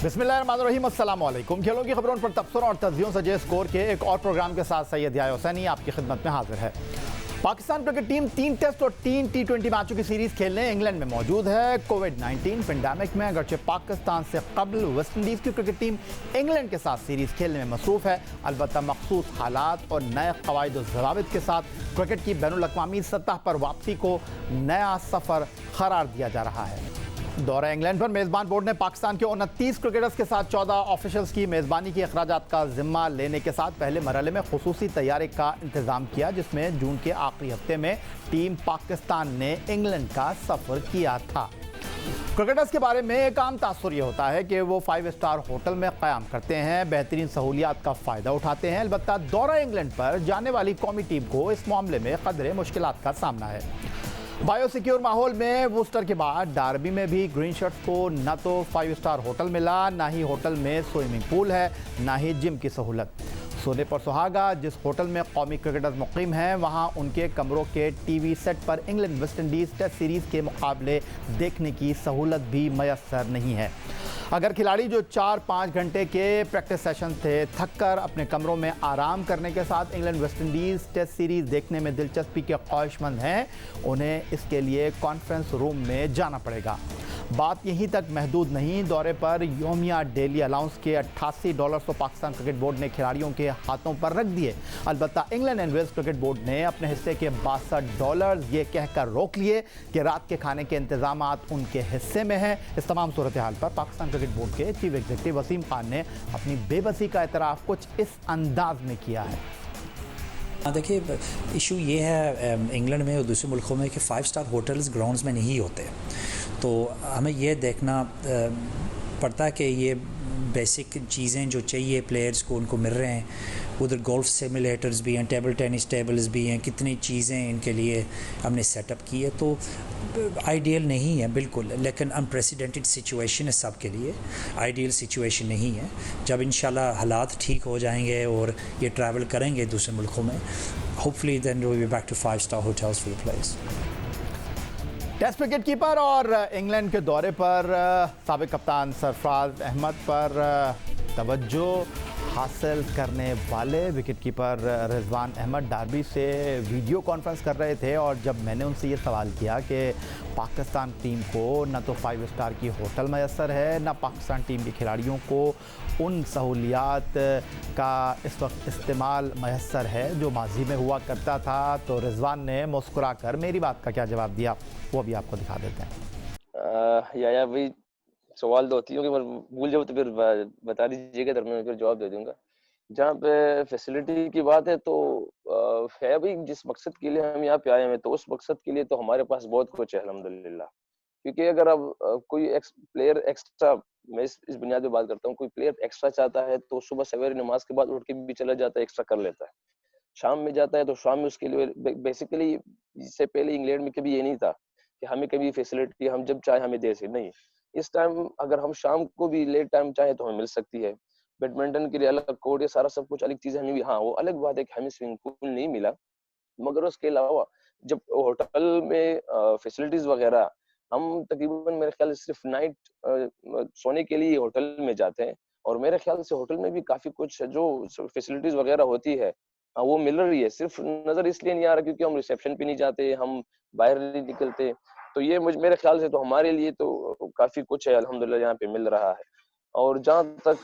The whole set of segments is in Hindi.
बिस्मिल्लाहिर्रहमानिर्रहीम, अस्सलाम वालेकुम। खेलों की खबरों पर तबसरों और तज्जियों से जे स्कोर के एक और प्रोग्राम के साथ सैयद याह्या हुसैनी आपकी खिदमत में हाजिर है। पाकिस्तान क्रिकेट टीम 3 टेस्ट और 3 T20 मैचों की सीरीज खेलने इंग्लैंड में मौजूद है। कोविड-19 पेंडेमिक में अगरचे पाकिस्तान से कबल वेस्टइंडीज़ की क्रिकेट टीम इंग्लैंड के साथ सीरीज खेलने में मसरूफ़ है। अलबत्ता मखसूस हालात और नए कवायद और ज़वाबित के साथ क्रिकेट की बैनुल-अक़वामी सतह पर वापसी को नया सफ़र करार दिया जा रहा है। दौरा इंग्लैंड पर मेज़बान बोर्ड ने पाकिस्तान के 29 क्रिकेटर्स के साथ 14 ऑफिशियल्स की मेज़बानी के अखराजात का जिम्मा लेने के साथ पहले मरहले में खुसूसी तैयारी का इंतज़ाम किया, जिसमें जून के आखिरी हफ्ते में टीम पाकिस्तान ने इंग्लैंड का सफ़र किया था। क्रिकेटर्स के बारे में एक आम तासुर ये होता है कि वो 5 स्टार होटल में क़याम करते हैं, बेहतरीन सहूलियात का फ़ायदा उठाते हैं। अलबत्ता दौरा इंग्लैंड पर जाने वाली कौमी टीम को इस मामले में क़दरे मुश्किलात का सामना है। बायोसिक्योर माहौल में वूस्टर के बाद डार्बी में भी ग्रीन शर्ट्स को न तो 5 स्टार होटल मिला, ना ही होटल में स्विमिंग पूल है, ना ही जिम की सहूलत। सोने पर सुहागा जिस होटल में कौमी क्रिकेटर्स मुकीम हैं, वहां उनके कमरों के टीवी सेट पर England West Indies test series के मुकाबले देखने की सहूलत भी मैसर नहीं है। अगर खिलाड़ी जो 4-5 घंटे के प्रैक्टिस सेशन थे थक कर अपने कमरों में आराम करने के साथ England West Indies test series देखने में दिलचस्पी के ख्वाहिशमंद हैं, उन्हें इसके लिए कॉन्फ्रेंस रूम में जाना पड़ेगा। बात यहीं तक महदूद नहीं, दौरे पर योमिया डेली अलाउंस के $88 तो पाकिस्तान क्रिकेट बोर्ड ने खिलाड़ियों के हाथों पर रख दिए। अलबत्ता England and Wales cricket board ने अपने हिस्से के $62 ये कहकर रोक लिए कि रात के खाने के इंतजाम उनके हिस्से में हैं। इस तमाम सूरत हाल पर पाकिस्तान क्रिकेट बोर्ड के चीफ एग्जीक्यूटिव वसीम खान ने अपनी बेबसी का एतराफ़ कुछ इस अंदाज में किया है। देखिए, इशू ये है इंग्लैंड में और दूसरे मुल्कों में कि 5 स्टार होटल्स ग्राउंड्स में नहीं होते, तो हमें ये देखना पड़ता है कि ये बेसिक चीज़ें जो चाहिए प्लेयर्स को उनको मिल रहे हैं। उधर गोल्फ सिमुलेटर्स भी हैं, टेबल टेनिस टेबल्स भी हैं, कितनी चीज़ें इनके लिए हमने सेटअप की है। तो आइडियल नहीं है बिल्कुल, लेकिन अनप्रेसिडेंटेड सिचुएशन है सब के लिए, आइडियल सिचुएशन नहीं है। जब इंशाल्लाह हालात ठीक हो जाएंगे और ये ट्रैवल करेंगे दूसरे मुल्कों में, hopefully then we will be back to 5 star hotels for the players. Test wicket keeper और इंग्लैंड के दौरे पर साबिक कप्तान सरफराज अहमद पर तवज्जो हासिल करने वाले wicket keeper Rizwan Ahmed Derby से वीडियो कॉन्फ्रेंस कर रहे थे, और जब मैंने उनसे ये सवाल किया कि पाकिस्तान टीम को न तो 5 स्टार की होटल मैसर है, न पाकिस्तान टीम के खिलाड़ियों को उन सहूलियात का इस वक्त इस्तेमाल मैसर है जो माजी में हुआ करता था, तो रिजवान ने मुस्कुरा कर मेरी बात का क्या जवाब दिया, वो भी आपको दिखा देते हैं। या भाई सवाल तो होती है कि भूल जाओ तो फिर बता दीजिएगा, तो मैं फिर जवाब दे दूंगा। जहाँ पे फैसिलिटी की बात है तो है भाई, जिस मकसद के लिए हम यहाँ पे आए हैं तो उस मकसद के लिए तो हमारे पास बहुत कुछ है अल्हम्दुलिल्लाह। क्योंकि अगर अब कोई प्लेयर एक्स्ट्रा, मैं इस बुनियाद पे बात करता हूँ, कोई प्लेयर एक्स्ट्रा चाहता है तो सुबह सवेरे नमाज के बाद उठ के भी चला जाता है, एक्स्ट्रा कर लेता है। शाम में जाता है तो शाम में उसके लिए बेसिकली, इससे पहले इंग्लैंड में कभी ये नहीं था कि हमें कभी फैसिलिटी हम जब चाहे हमें दे से नहीं। इस टाइम अगर हम शाम को भी लेट टाइम चाहे तो हमें मिल सकती है। बैडमिंटन के लिए अलग कोर्ट, ये सारा सब कुछ अलग चीजें हमें भी, हाँ वो अलग बात है कि हमें स्विमिंग पूल नहीं मिला, मगर उसके अलावा जब होटल में फैसिलिटीज वगैरह, हम तकरीबन मेरे ख्याल से सिर्फ नाइट सोने के लिए होटल में जाते हैं, और मेरे ख्याल से होटल में भी काफी कुछ जो फैसिलिटीज वगैरह होती है वो मिल रही है। सिर्फ नजर इसलिए नहीं आ रहा क्योंकि हम रिसेप्शन पे नहीं जाते, हम बाहर नहीं निकलते। तो ये मेरे ख्याल से तो हमारे लिए तो काफी कुछ है अल्हम्दुलिल्लाह यहाँ पे मिल रहा है। और जहाँ तक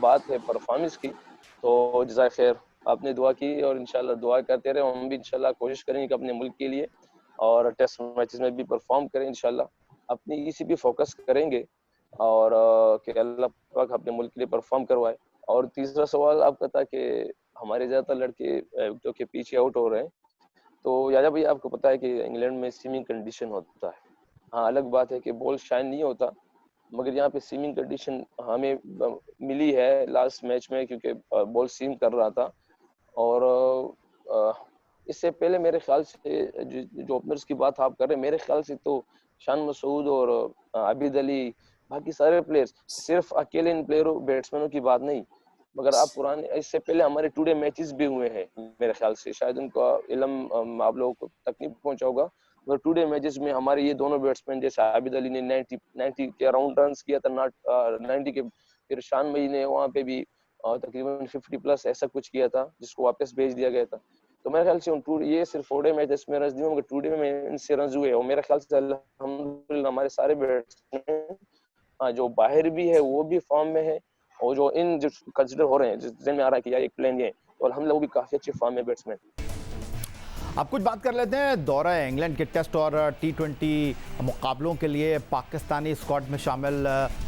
बात है परफॉर्मेंस की, तो जज़ाक खैर, आपने दुआ की और इंशाल्लाह दुआ करते रहे, हम भी इंशाल्लाह कोशिश करेंगे कि अपने मुल्क के लिए और टेस्ट मैचेस में भी परफॉर्म करें इंशाल्लाह। अपनी इसी पे फोकस करेंगे और कि अल्लाह पाक अपने मुल्क के लिए परफॉर्म करवाए। और तीसरा सवाल आपका था कि हमारे ज़्यादातर लड़के जो कि पीछे आउट हो रहे हैं, तो याया भाई आपको पता है कि इंग्लैंड में स्विमिंग कंडीशन होता है। हाँ, अलग बात है कि बॉल शाइन नहीं होता, मगर यहाँ पे स्विमिंग कंडीशन हमें मिली है लास्ट मैच में, क्योंकि बॉल स्विम कर रहा था। और इससे पहले मेरे ख्याल से जो ओपनर्स की बात आप कर रहे हैं, मेरे ख्याल से तो शान मसूद और आबिद अली, बाकी सारे प्लेयर्स, सिर्फ अकेले इन प्लेयरों बैट्समैनों की बात नहीं, मगर आप पुराने, इससे पहले हमारे टूडे मैचेस भी हुए हैं, मेरे ख्याल से शायद उनका इल्म आप लोगों को तक नहीं पहुंचा होगा, मगर टूडे मैचेस में हमारे ये दोनों बैट्समैन जैसे आबिद अली ने 90 के अराउंड रन किया था, 90 के, फिर शान मई ने वहाँ पे भी तकरीबन 50 प्लस ऐसा कुछ किया था जिसको वापस भेज दिया गया था। तो मेरे ख्याल से ये सिर्फ ओडे मैचेस में रन दिए, मगर टूडे में इनसे रन हुए और मेरे ख्याल से अल्हम्दुलिल्लाह हमारे सारे बैट्समैन जो बाहर भी है वो भी फॉर्म में है, और जो कंसिडर हो रहे हैं, जिस में आ रहा है कि यार एक प्लेन ये, तो अल्हम्दुलिल्लाह वो भी काफी अच्छे फॉर्म में बैट्समैन। अब कुछ बात कर लेते हैं दौरा इंग्लैंड के टेस्ट और T20 मुकाबलों के लिए पाकिस्तानी स्क्वाड में शामिल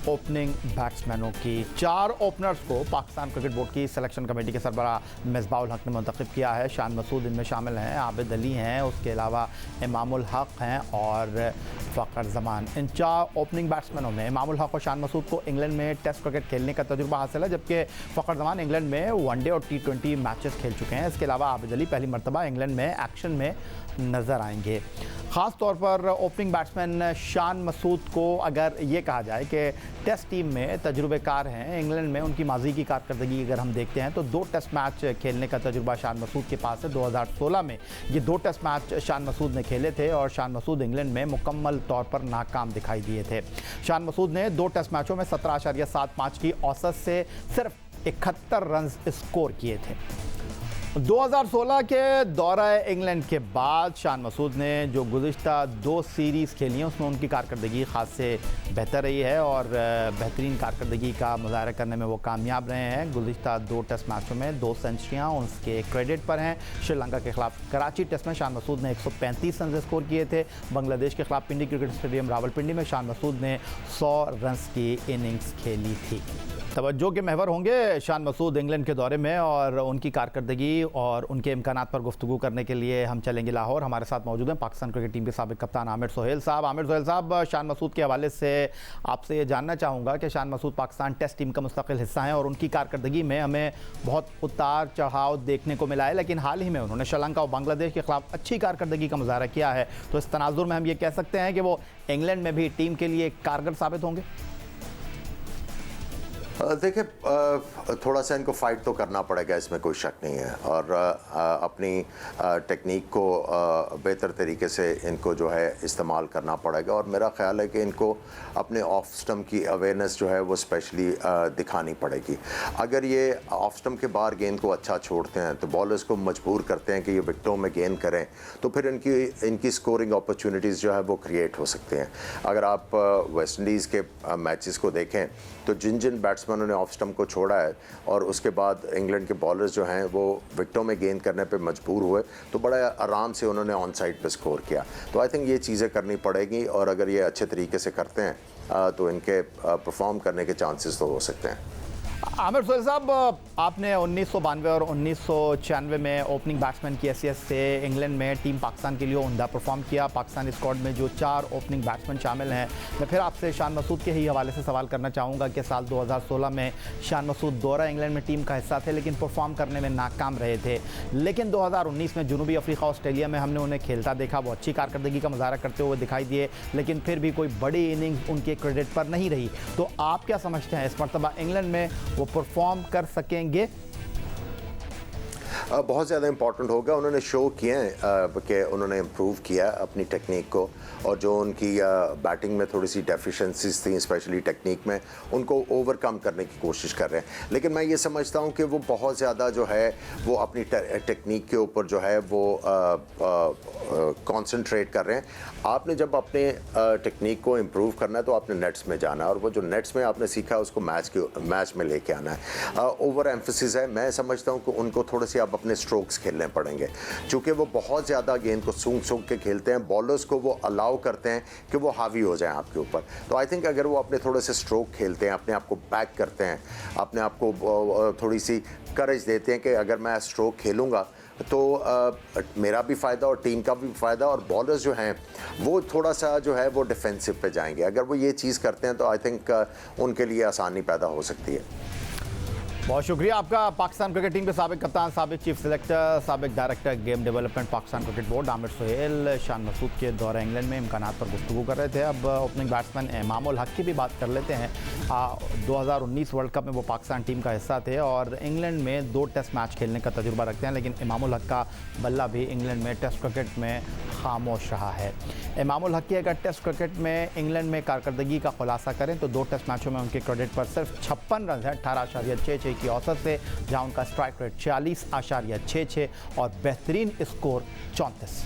ओपनिंग बैट्समैनों की। 4 ओपनर्स को पाकिस्तान क्रिकेट बोर्ड की सिलेक्शन कमेटी के सरबराह मिसबाहुल हक ने मुंतखब किया है। शान मसूद इनमें शामिल हैं, आबिद अली हैं, उसके अलावा इमामुल हक हैं और फ़खर जमान। इन 4 ओपनिंग बैट्समैनों में इमामुल हक और शान मसूद को इंग्लैंड में टेस्ट क्रिकेट खेलने का तजुर्बा हासिल है, जबकि फ़खर जमान इंग्लैंड में वनडे और T20 मैचेस खेल चुके हैं। इसके अलावा आबिद अली पहली मरतबा इंग्लैंड में एक्शन में नज़र आएंगे। ख़ास तौर पर ओपनिंग बैट्समैन शान मसूद को अगर ये कहा जाए कि टेस्ट टीम में तजुर्बेकार हैं, इंग्लैंड में उनकी माजी की कारकर्दगी अगर हम देखते हैं तो 2 टेस्ट मैच खेलने का तजुर्बा शान मसूद के पास है। 2016 में ये 2 टेस्ट मैच शान मसूद ने खेले थे और शान मसूद इंग्लैंड में मुकम्मल तौर पर नाकाम दिखाई दिए थे। शान मसूद ने 2 टेस्ट मैचों में 17.75 की औसत से सिर्फ 71 रन स्कोर किए थे। 2016 के दौरा इंग्लैंड के बाद शान मसूद ने जो गुज़िश्ता 2 सीरीज़ खेली हैं उसमें उनकी कारकर्दगी ख़ास से बेहतर रही है और बेहतरीन कारकर्दगी का मुज़ाहरा करने में वो कामयाब रहे हैं। गुज़िश्ता 2 टेस्ट मैचों में 2 सेंचुरियाँ उसके क्रेडिट पर हैं। श्रीलंका के खिलाफ कराची टेस्ट में शान मसूद ने 135 रन स्कोर किए थे। बांग्लादेश के खिलाफ पिंडी क्रिकेट स्टेडियम रावलपिंडी में शान मसूद ने 100 रन की इनिंग्स खेली थी। तवज्जो के महवर होंगे शान मसूद इंग्लैंड के दौरे में और उनकी कारकर्दगी और उनके इम्कानात पर गुफ्तगू करने के लिए हम चलेंगे लाहौर। हमारे साथ मौजूद हैं पाकिस्तान क्रिकेट टीम के साबिक कप्तान आमिर सोहेल साहब। आमिर सोहेल साहब, शान मसूद के हवाले से आपसे ये जानना चाहूँगा कि शान मसूद पाकिस्तान टेस्ट टीम का मुस्तकिल हिस्सा हैं और उनकी कारकर्दगी में हमें बहुत उतार चढ़ाव देखने को मिला है, लेकिन हाल ही में उन्होंने श्रीलंका और बांग्लादेश के खिलाफ अच्छी कारकर्दगी का मुजाहरा किया है। तो इस तनाजुर में हम ये कह सकते हैं कि वो इंग्लैंड में भी टीम के लिए कारगर साबित होंगे। देखिए, थोड़ा सा इनको फाइट तो करना पड़ेगा, इसमें कोई शक नहीं है, और अपनी टेक्निक को बेहतर तरीके से इनको जो है इस्तेमाल करना पड़ेगा। और मेरा ख्याल है कि इनको अपने ऑफ स्टम्प की अवेयरनेस जो है वो स्पेशली दिखानी पड़ेगी। अगर ये ऑफ स्टम्प के बाहर गेंद को अच्छा छोड़ते हैं तो बॉलर्स को मजबूर करते हैं कि ये विकेटों में गेंद करें, तो फिर इनकी स्कोरिंग अपॉर्चुनिटीज़ जो है वो क्रिएट हो सकते हैं। अगर आप वेस्ट इंडीज़ के मैचेस को देखें तो जिन बैट्समैनों ने ऑफ स्टम्प को छोड़ा है और उसके बाद इंग्लैंड के बॉलर्स जो हैं वो विकेटों में गेंद करने पे मजबूर हुए, तो बड़ा आराम से उन्होंने ऑन साइड पे स्कोर किया। तो आई थिंक ये चीज़ें करनी पड़ेगी, और अगर ये अच्छे तरीके से करते हैं तो इनके परफॉर्म करने के चांसेस तो हो सकते हैं। आमिर सोहेल साहब, आपने 1992 और 1996 में ओपनिंग बैट्समैन की हैसियत से इंग्लैंड में टीम पाकिस्तान के लिए उम्दा परफॉर्म किया। पाकिस्तानी स्क्वाड में जो 4 ओपनिंग बैट्समैन शामिल हैं, मैं फिर आपसे शान मसूद के ही हवाले से सवाल करना चाहूँगा कि साल 2016 में शान मसूद दौरा इंग्लैंड में टीम का हिस्सा थे, लेकिन परफॉर्म करने में नाकाम रहे थे। लेकिन 2019 में जनूबी अफ्रीका ऑस्ट्रेलिया में हमने उन्हें खेलता देखा, वो अच्छी कारकर्दगी का मुजाहरा करते हुए दिखाई दिए, लेकिन फिर भी कोई बड़ी इनिंग्स उनके क्रेडिट पर नहीं रही। तो आप क्या समझते हैं, इस मरतबा इंग्लैंड में वो परफॉर्म कर सकेंगे? बहुत ज़्यादा इंपॉर्टेंट होगा। उन्होंने शो किए हैं कि उन्होंने इम्प्रूव किया अपनी टेक्निक को, और जो उनकी बैटिंग में थोड़ी सी डेफिशिएंसीज थी स्पेशली टेक्निक में, उनको ओवरकम करने की कोशिश कर रहे हैं। लेकिन मैं ये समझता हूँ कि वो बहुत ज़्यादा जो है वो अपनी टेक्निक के ऊपर जो है वो कंसंट्रेट कर रहे हैं। आपने जब अपने टेक्निक को इम्प्रूव करना है तो आपने नेट्स में जाना है, और वो जो नेट्स में आपने सीखा है उसको मैच में लेके आना है। ओवर एम्फेसिस है। मैं समझता हूँ कि उनको थोड़े से आप अपने स्ट्रोक्स खेलने पड़ेंगे, क्योंकि वो बहुत ज़्यादा गेंद को सूंघ के खेलते हैं। बॉलर्स को वो अलाउ करते हैं कि वो हावी हो जाएं आपके ऊपर। तो आई थिंक अगर वो अपने थोड़े से स्ट्रोक खेलते हैं, अपने आप को बैक करते हैं, अपने आप को थोड़ी सी करेज देते हैं कि अगर मैं स्ट्रोक खेलूँगा तो मेरा भी फ़ायदा और टीम का भी फ़ायदा, और बॉलर्स जो हैं वो थोड़ा सा जो है वो डिफेंसिव पे जाएंगे। अगर वो ये चीज़ करते हैं तो आई थिंक उनके लिए आसानी पैदा हो सकती है। बहुत शुक्रिया आपका। पाकिस्तान क्रिकेट टीम के साबिक कप्तान, साबिक चीफ सेलेक्टर, साबिक director game development Pakistan cricket board Aamir Sohail Shan Masood के दौरा इंग्लैंड में इम्कानात पर गुफ्तगू कर रहे थे। अब ओपनिंग बैट्समैन इमामुल हक की भी बात कर लेते हैं। 2019 वर्ल्ड कप में वो पाकिस्तान टीम का हिस्सा थे और इंग्लैंड में 2 टेस्ट मैच खेलने का तजुर्बा रखते हैं, लेकिन इमामुल हक का बल्ला भी इंग्लैंड में टेस्ट क्रिकेट में खामोश रहा है। इमामुल हक की अगर टेस्ट क्रिकेट में इंग्लैंड में कारकर्दगी का खुलासा करें तो 2 टेस्ट मैचों में उनके क्रेडिट पर सिर्फ 56 रन है 18.66 की औसत से, जहां उनका स्ट्राइक रेट 40.66 और बेहतरीन स्कोर 34।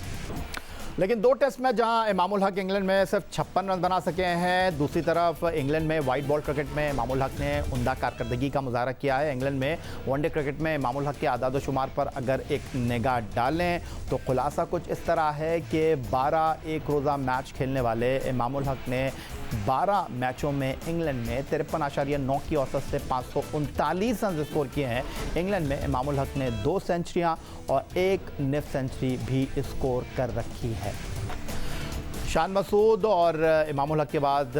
लेकिन 2 टेस्ट में जहां इमामुल हक इंग्लैंड में सिर्फ 56 रन बना सके हैं, दूसरी तरफ इंग्लैंड में वाइट बॉल क्रिकेट में इमामुल हक ने उम्दा कारकर्दगी का मुजाहरा किया है। इंग्लैंड में वनडे क्रिकेट में इमामुल हक के आदाद शुमार पर अगर एक निगाह डालें तो खुलासा कुछ इस तरह है कि 12 एक रोज़ा मैच खेलने वाले इमामुल हक ने 12 मैचों में इंग्लैंड में 53.9 की औसत से 539 रन स्कोर किए हैं। इंग्लैंड में इमामुल हक ने 2 सेंचुरियां और 1 निफ सेंचुरी भी स्कोर कर रखी है। शान मसूद और इमामुल हक के बाद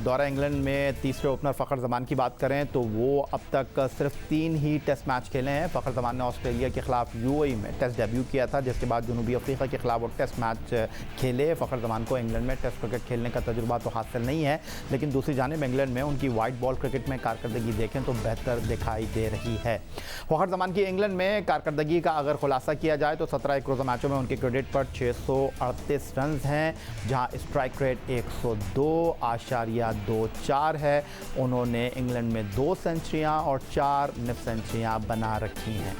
दौरा इंग्लैंड में तीसरे ओपनर फ़खर ज़मान की बात करें तो वो अब तक सिर्फ 3 ही टेस्ट मैच खेले हैं। फ़खर ज़मान ने ऑस्ट्रेलिया के ख़िलाफ़ यूएई में टेस्ट डेब्यू किया था, जिसके बाद जनूबी अफ्रीका के ख़िलाफ़ वो टेस्ट मैच खेले। फ़खर ज़मान को इंग्लैंड में टेस्ट क्रिकेट खेलने का तजुर्बा तो हासिल नहीं है, लेकिन दूसरी जानिब इंग्लैंड में उनकी वाइट बॉल क्रिकेट में कारकर्दगी देखें तो बेहतर दिखाई दे रही है। फ़खर ज़मान की इंग्लैंड में कारकर्दगी का अगर खुलासा किया जाए तो 17 एक रोज़ा मैचों में उनके क्रेडिट पर 638 रन हैं, जहां स्ट्राइक रेट 102.24 है। उन्होंने इंग्लैंड में 2 सेंचुरियां और 4 निफ सेंचुरियां बना रखी हैं।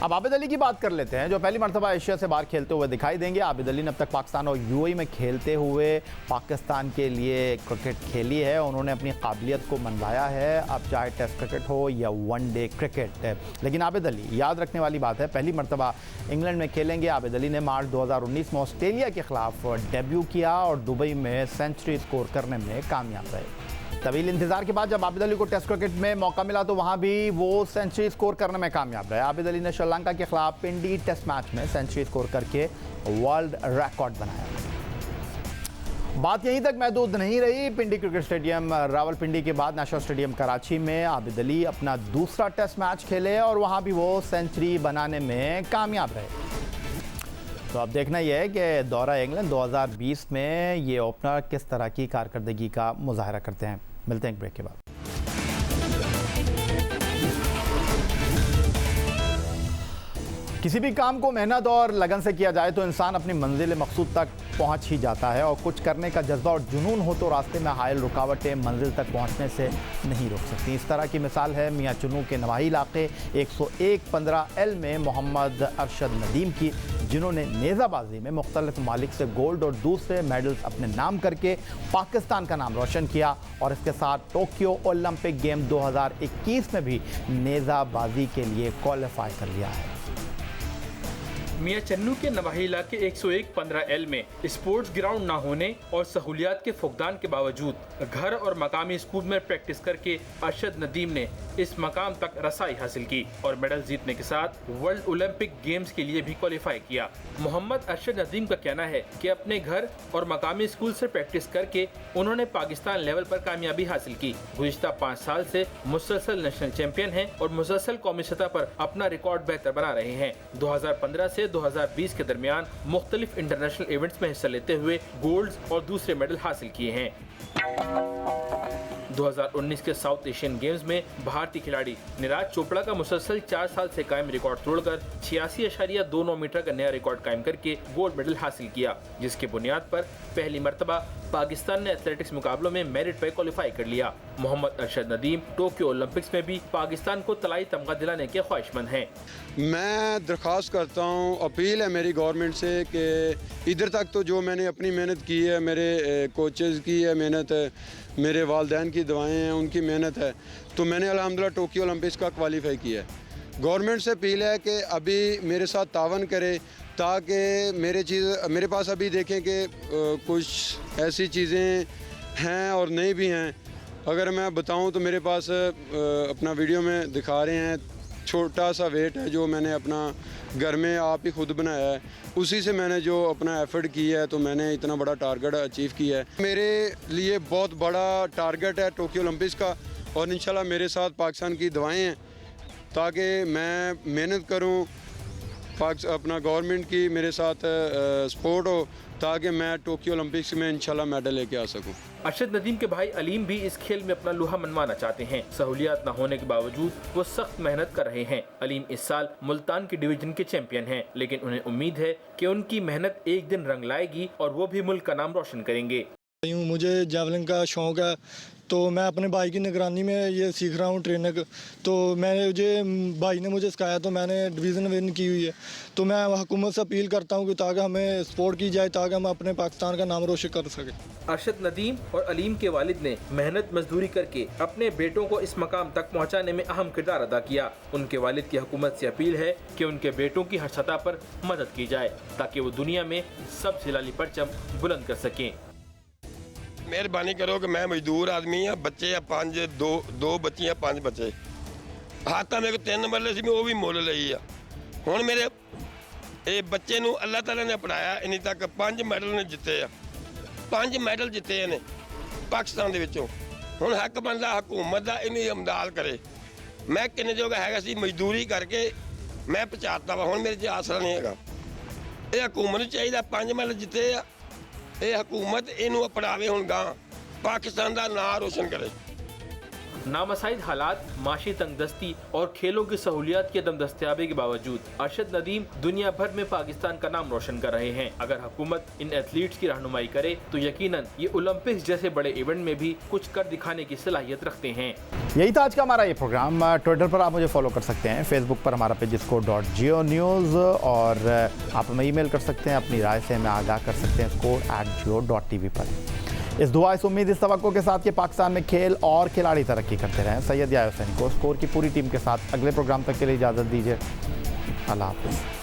अब आबिद अली की बात कर लेते हैं, जो पहली मरतबा एशिया से बाहर खेलते हुए दिखाई देंगे। आबिद अली ने अब तक पाकिस्तान और यूएई में खेलते हुए पाकिस्तान के लिए क्रिकेट खेली है। उन्होंने अपनी काबिलियत को मनवाया है, अब चाहे टेस्ट क्रिकेट हो या वनडे क्रिकेट। लेकिन आबिद अली, याद रखने वाली बात है, पहली मरतबा इंग्लैंड में खेलेंगे। आबिद अली ने मार्च 2019 में ऑस्ट्रेलिया के ख़िलाफ़ डेब्यू किया और दुबई में सेंचुरी स्कोर करने में कामयाब रहे। तवील इंतजार के बाद जब आबिद अली को टेस्ट क्रिकेट में मौका मिला तो वहां भी वो सेंचुरी स्कोर करने में कामयाब रहे। आबिद अली ने श्रीलंका के खिलाफ पिंडी टेस्ट मैच में सेंचुरी स्कोर करके वर्ल्ड रिकॉर्ड बनाया। बात यहीं तक महदूद नहीं रही। पिंडी क्रिकेट स्टेडियम रावलपिंडी के बाद नेशनल स्टेडियम कराची में आबिद अली अपना दूसरा टेस्ट मैच खेले और वहां भी वो सेंचुरी बनाने में कामयाब रहे। तो अब देखना यह है कि दौरा इंग्लैंड 2020 में ये ओपनर किस तरह की कारकर्दगी का मुजाहरा करते हैं। मिलते हैं एक ब्रेक के बाद। किसी भी काम को मेहनत और लगन से किया जाए तो इंसान अपनी मंजिल मकसूद तक पहुंच ही जाता है, और कुछ करने का जज्बा और जुनून हो तो रास्ते में हायल रुकावटें मंजिल तक पहुंचने से नहीं रोक सकती। इस तरह की मिसाल है मियाँ चुनू के नवाही इलाके 101-15L में मोहम्मद अरशद नदीम की, जिन्होंने नेज़ाबाजी में मुख्तलिफ ममालिक से गोल्ड और दूसरे मेडल्स अपने नाम करके पाकिस्तान का नाम रोशन किया, और इसके साथ टोक्यो ओलंपिक गेम 2021 में भी नेज़ाबाजी के लिए क्वालिफाई कर लिया है। मियाँ चन्नू के नवाही इलाके 101-15L में स्पोर्ट्स ग्राउंड न होने और सहूलियात के फुकदान के बावजूद घर और मकामी स्कूल में प्रैक्टिस करके अरशद नदीम ने इस मकाम तक रसाई हासिल की और मेडल जीतने के साथ वर्ल्ड ओलंपिक गेम्स के लिए भी क्वालिफाई किया। मोहम्मद अरशद नदीम का कहना है कि अपने घर और मकामी स्कूल से प्रैक्टिस करके उन्होंने पाकिस्तान लेवल पर कामयाबी हासिल की। गुज़िश्ता 5 साल से मुसलसल नेशनल चैंपियन हैं और मुसलसल कौमी सतह पर अपना रिकॉर्ड बेहतर बना रहे हैं। 2015 से 2020 के दरमियान मुख्तलिफ इंटरनेशनल इवेंट्स में हिस्सा लेते हुए गोल्ड और दूसरे मेडल हासिल किए हैं। 2019 के साउथ एशियन गेम्स में भारतीय खिलाड़ी नीरज चोपड़ा का मुसलसल 4 साल से कायम रिकॉर्ड तोड़कर 86.29 मीटर का नया रिकॉर्ड कायम करके गोल्ड मेडल हासिल किया, जिसके बुनियाद पर पहली मर्तबा पाकिस्तान ने एथलेटिक्स मुकाबलों में मेरिट पर क्वालिफाई कर लिया। मोहम्मद अरशद नदीम टोक्यो ओलंपिक्स में भी पाकिस्तान को तलाई तमगा दिलाने के ख्वाहिशमंद हैं। मैं दरख्वास्त करता हूँ, अपील है मेरी गवर्नमेंट से कि इधर तक तो जो मैंने अपनी मेहनत की है, मेरे कोचेज़ की है मेहनत है, मेरे वालदैन की दुआएं हैं, उनकी मेहनत है, तो मैंने अल्हम्दुलिल्लाह टोक्यो ओलंपिक्स का क्वालिफाई किया है। गवर्नमेंट से अपील है कि अभी मेरे साथ तावन करे, ताकि मेरे पास अभी देखें कि कुछ ऐसी चीज़ें हैं और नहीं भी हैं। अगर मैं बताऊं तो मेरे पास अपना वीडियो में दिखा रहे हैं, छोटा सा वेट है जो मैंने अपना घर में आप ही खुद बनाया है, उसी से मैंने जो अपना एफर्ट किया है तो मैंने इतना बड़ा टारगेट अचीव किया है। मेरे लिए बहुत बड़ा टारगेट है टोक्यो ओलंपिक्स का, और इंशाल्लाह मेरे साथ पाकिस्तान की दुआएं हैं ताकि मैं मेहनत करूं, अपना गवर्नमेंट की मेरे साथ सपोर्ट हो ताकि मैं टोक्यो ओलंपिक्स में इंशाल्लाह मेडल लेके आ सकूं। अरशद नदीम के भाई अलीम भी इस खेल में अपना लोहा मनवाना चाहते हैं। सहूलियात न होने के बावजूद वो सख्त मेहनत कर रहे हैं। अलीम इस साल मुल्तान के डिवीजन के चैंपियन हैं, लेकिन उन्हें उम्मीद है कि उनकी मेहनत एक दिन रंग लाएगी और वो भी मुल्क का नाम रोशन करेंगे। मुझे जैवलिन का शौक़ है, तो मैं अपने भाई की निगरानी में ये सीख रहा हूँ ट्रेनिंग। तो भाई ने मुझे सिखाया, तो मैंने डिवीज़न विन की हुई है। तो मैं हुकूमत से अपील करता हूँ कि ताकि हमें सपोर्ट की जाए, ताकि हम अपने पाकिस्तान का नाम रोशन कर सकें। अरशद नदीम और अलीम के वालिद ने मेहनत मजदूरी करके अपने बेटों को इस मकाम तक पहुँचाने में अहम किरदार अदा किया। उनके वालिद की हुकूमत से अपील है कि उनके बेटों की हर सतह पर मदद की जाए ताकि वो दुनिया में सबसे लाली परचम बुलंद कर सकें। मेहरबानी करो कि मैं मजदूर आदमी हाँ, बच्चे आ 5, दो बच्चियां 5 बच्चे। हाथा मेरे को 3 मरले सी, मैं वो भी मुल लई आ। हुण मेरे ये बच्चे नूं अल्लाह ताला ने पढ़ाया, इन्हीं तक 5 मैडल ने जिते आ। 5 मैडल जिते ने पाकिस्तान दे विचों। हुण हक बनदा हुकूमत दा इन्हीं इमदाद करे। मैं किन्ने जोगा हैगा सी, मजदूरी करके मैं पहुंचाता वा, हुण मेरे च आसरा नहीं हैगा। ये हुकूमत नूं चाहीदा 5 मैडल जिते आ, ये हुकूमत इनू अपनावे, हुण गां पाकिस्तान का नाम रोशन करे। नामसाइद हालात, माशी तंगदस्ती और खेलों की सहूलियात की अदम दस्तयाबी के बावजूद अरशद नदीम दुनिया भर में पाकिस्तान का नाम रोशन कर रहे हैं। अगर हुकूमत इन एथलीट्स की रहनुमाई करे तो यकीनन ये ओलंपिक्स जैसे बड़े इवेंट में भी कुछ कर दिखाने की सलाहियत रखते हैं। यही था आज का हमारा ये प्रोग्राम। ट्विटर पर आप मुझे फॉलो कर सकते हैं, फेसबुक पर हमारा पेज score.geo-news, और आप हमें ईमेल कर सकते हैं, अपनी राय से हमें आगाह कर सकते हैं score@geo.tv पर। इस दुआ, इस उम्मीद, इस तवक्को के साथ कि पाकिस्तान में खेल और खिलाड़ी तरक्की करते रहें। सैयद याह्या हुसैन को स्कोर की पूरी टीम के साथ अगले प्रोग्राम तक के लिए इजाज़त दीजिए। अल्लाह हाफ़िज़।